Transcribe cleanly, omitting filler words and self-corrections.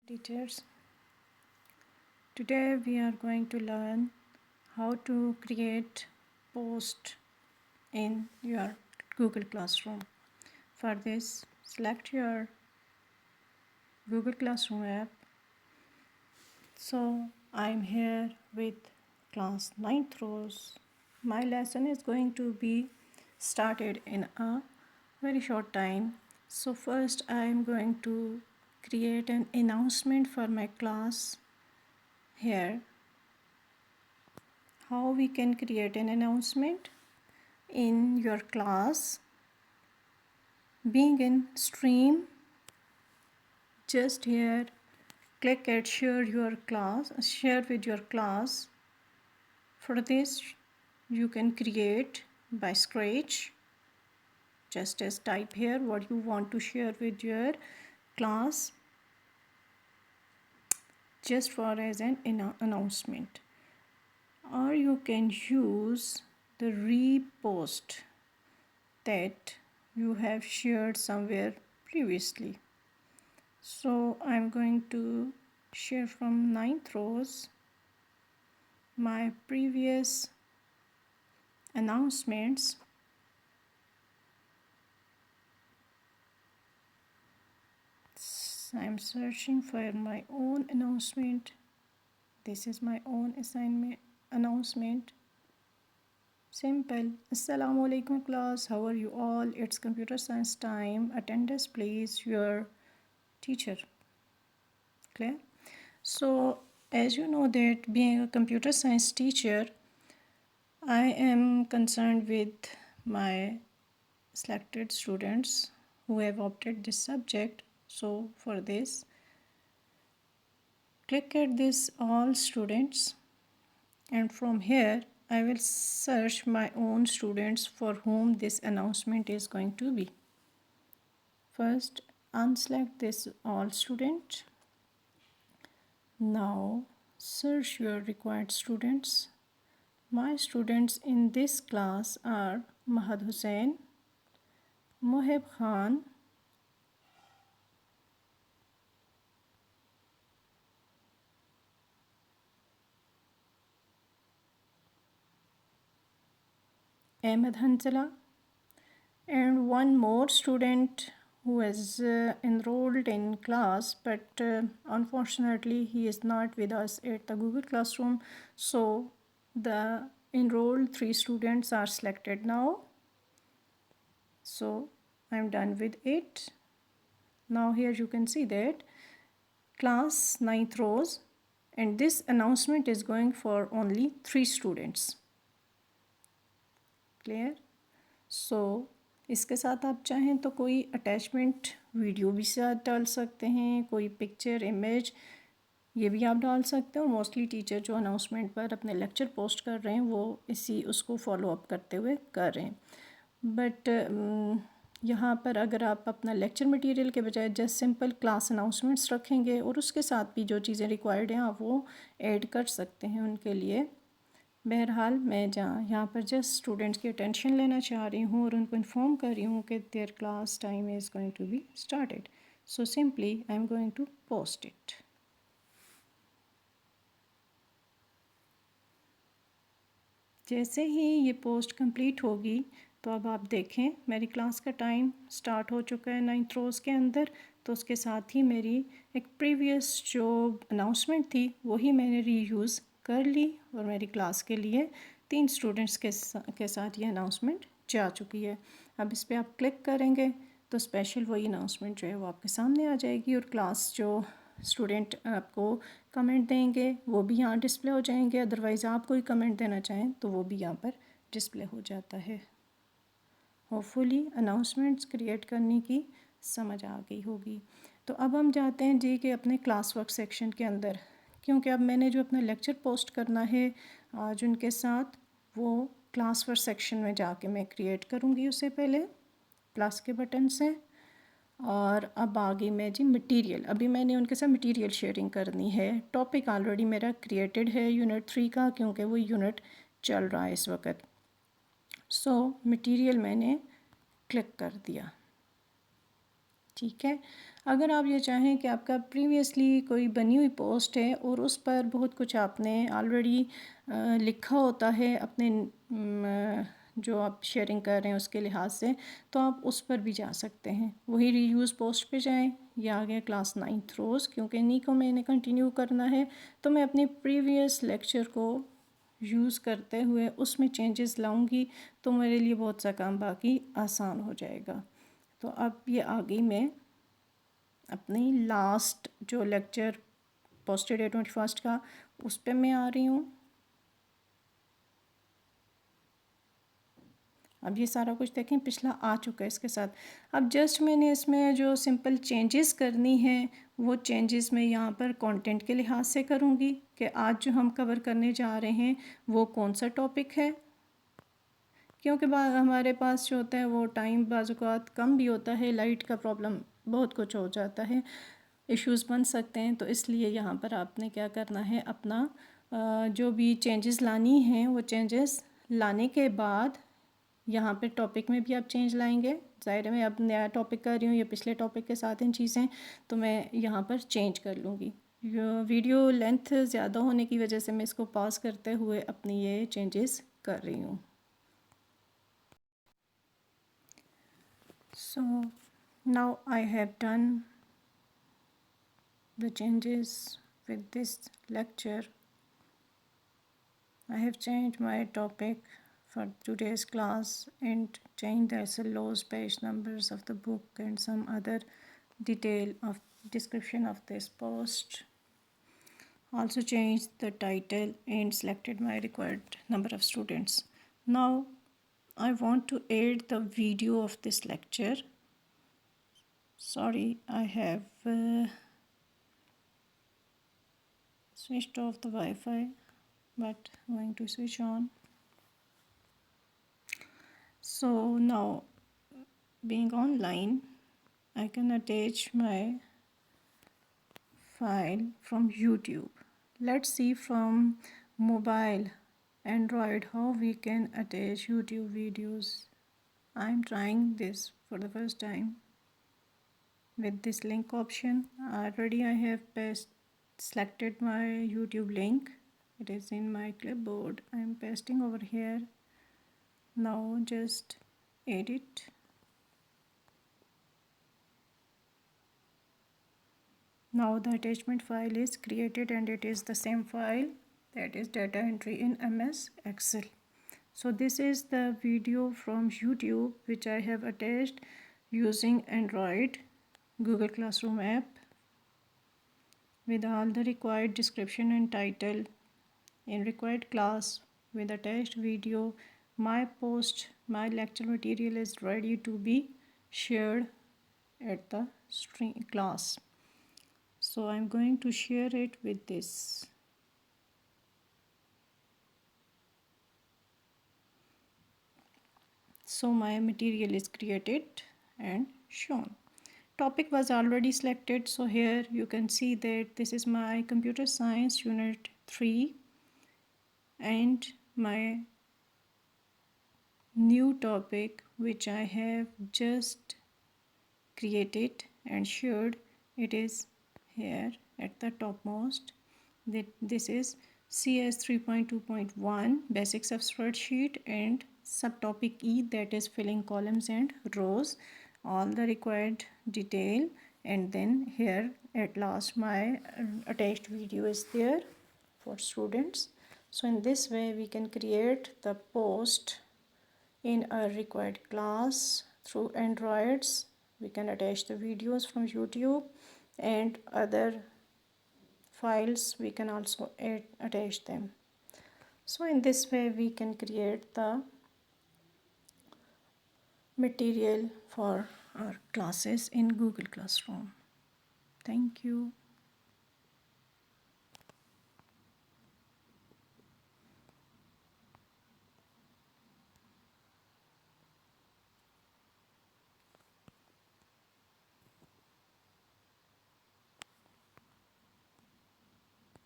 Teachers, today we are going to learn how to create post in your Google Classroom. For this, select your Google Classroom app. So I'm here with class 9th rows. My lesson is going to be started in a very short time. So first I'm going to create an announcement for my class here. How we can create an announcement in your class? Being in stream, just here click at share with your class. For this you can create by scratch. Just as type here what you want to share with your class, just for as an announcement. Or you can use the repost that you have shared somewhere previously. So I'm going to share from 9th rows my previous announcements. I'm searching for my own announcement. This is my own announcement. Simple. Assalamu alaikum class. How are you all? It's computer science time. Attendance please. Your teacher. Clear? So as you know that being a computer science teacher, I am concerned with my selected students who have opted this subject. So for this, click at this all students, and from here I will search my own students for whom this announcement is going to be. First unselect this all student. Now search your required students. My students in this class are Mahad Hussain, Mohib Khan, Ahmed Hansala, and one more student who is enrolled in class, but unfortunately he is not with us at the Google Classroom. So the enrolled 3 students are selected now. So I'm done with it. Now here you can see that class 9th rows, and this announcement is going for only 3 students. Clear? So इसके साथ आप चाहें तो कोई attachment video भी साथ डाल सकते हैं, कोई पिक्चर इमेज ये भी आप डाल सकते हो। मोस्टली टीचर जो अनाउंसमेंट पर अपने लेक्चर पोस्ट कर रहे हैं वो उसको फॉलो अप करते हुए कर रहे हैं। बट यहाँ पर अगर आप अपना लेक्चर मटेरियल के बजाय जस्ट सिंपल क्लास अनाउंसमेंट्स रखेंगे और उसके साथ भी जो चीज़ें रिक्वायर्ड हैं आप वो ऐड कर सकते हैं उनके लिए। बहरहाल मैं यहाँ पर जस्ट स्टूडेंट्स की अटेंशन लेना चाह रही हूँ और उनको इन्फॉर्म कर रही हूँ कि their class time is going to be started. So simply I am going to post it. जैसे ही ये पोस्ट कंप्लीट होगी तो अब आप देखें मेरी क्लास का टाइम स्टार्ट हो चुका है 9th रोज़ के अंदर। तो उसके साथ ही मेरी एक प्रीवियस जो अनाउंसमेंट थी वही मैंने रीयूज़ कर ली और मेरी क्लास के लिए 3 स्टूडेंट्स के साथ ये अनाउंसमेंट जा चुकी है। अब इस पर आप क्लिक करेंगे तो स्पेशल वही अनाउंसमेंट जो है वो आपके सामने आ जाएगी और क्लास जो स्टूडेंट आपको कमेंट देंगे वो भी यहाँ डिस्प्ले हो जाएंगे। अदरवाइज़ आप कोई कमेंट देना चाहें तो वो भी यहाँ पर डिस्प्ले हो जाता है। होपफुली अनाउंसमेंट्स क्रिएट करने की समझ आ गई होगी। तो अब हम जाते हैं जी कि अपने क्लास वर्क सेक्शन के अंदर, क्योंकि अब मैंने जो अपना लेक्चर पोस्ट करना है आज उनके साथ वो क्लास वर्क सेक्शन में जाके मैं क्रिएट करूँगी उससे पहले प्लस के बटन से। और अब आगे मैं जी मटेरियल, अभी मैंने उनके साथ मटेरियल शेयरिंग करनी है। टॉपिक ऑलरेडी मेरा क्रिएटेड है यूनिट 3 का, क्योंकि वो यूनिट चल रहा है इस वक्त। सो मटेरियल मैंने क्लिक कर दिया। ठीक है, अगर आप ये चाहें कि आपका प्रीवियसली कोई बनी हुई पोस्ट है और उस पर बहुत कुछ आपने ऑलरेडी लिखा होता है अपने जो आप शेयरिंग कर रहे हैं उसके लिहाज से, तो आप उस पर भी जा सकते हैं। वही रीयूज़ पोस्ट पे जाएं। ये आ गया क्लास 9th रोज़, क्योंकि इन्हीं को मैंने कंटिन्यू करना है, तो मैं अपने प्रीवियस लेक्चर को यूज़ करते हुए उसमें चेंजेस लाऊंगी, तो मेरे लिए बहुत सा काम बाकी आसान हो जाएगा। तो अब ये आ गई मैं अपनी लास्ट जो लेक्चर पोस्टेड है 21 का, उस पर मैं आ रही हूँ। अब ये सारा कुछ देखें पिछला आ चुका है इसके साथ। अब जस्ट मैंने इसमें जो सिंपल चेंजेस करनी है वो चेंजेस मैं यहाँ पर कंटेंट के लिहाज से करूँगी कि आज जो हम कवर करने जा रहे हैं वो कौन सा टॉपिक है, क्योंकि हमारे पास जो होता है वो टाइम बाज़ात कम भी होता है, लाइट का प्रॉब्लम बहुत कुछ हो जाता है, इश्यूज़ बन सकते हैं। तो इसलिए यहाँ पर आपने क्या करना है, अपना जो भी चेंजेस लानी हैं वो चेंजेस लाने के बाद यहाँ पे टॉपिक में भी आप चेंज लाएंगे। ज़ाहिर है मैं अब नया टॉपिक कर रही हूँ, ये पिछले टॉपिक के साथ इन चीज़ें, तो मैं यहाँ पर चेंज कर लूँगी। वीडियो लेंथ ज़्यादा होने की वजह से मैं इसको पॉज करते हुए अपनी ये चेंजेस कर रही हूँ। So now I have done the changes with this lecture. I have changed my topic for today's class and changed the SLOs, page numbers of the book and some other detail of description of this post. Also changed the title and selected my required number of students. Now I want to add the video of this lecture. Sorry, I have switched off the Wi-Fi, but I'm going to switch on. So now, being online, I can attach my file from YouTube. Let's see from mobile Android how we can attach YouTube videos. I'm trying this for the first time with this link option. Already I have selected my YouTube link. It is in my clipboard. I'm pasting over here. Now just edit. Now the attachment file is created and it is the same file, that is data entry in MS Excel. So this is the video from YouTube which I have attached using Android Google Classroom app with all the required description and title in required class with attached video. My lecture material is ready to be shared at the class. So I'm going to share it with this. So my material is created and shown. Topic was already selected, so here you can see that this is my computer science unit 3 and my new topic which I have just created and shared. It is here at the topmost. This is CS 3.2.1 basics of spreadsheet and subtopic E, that is filling columns and rows, all the required detail, and then here at last my attached video is there for students. So in this way we can create the post in a required class through Androids. We can attach the videos from YouTube and other files, we can also attach them. So in this way we can create the material for our classes in Google Classroom. Thank you.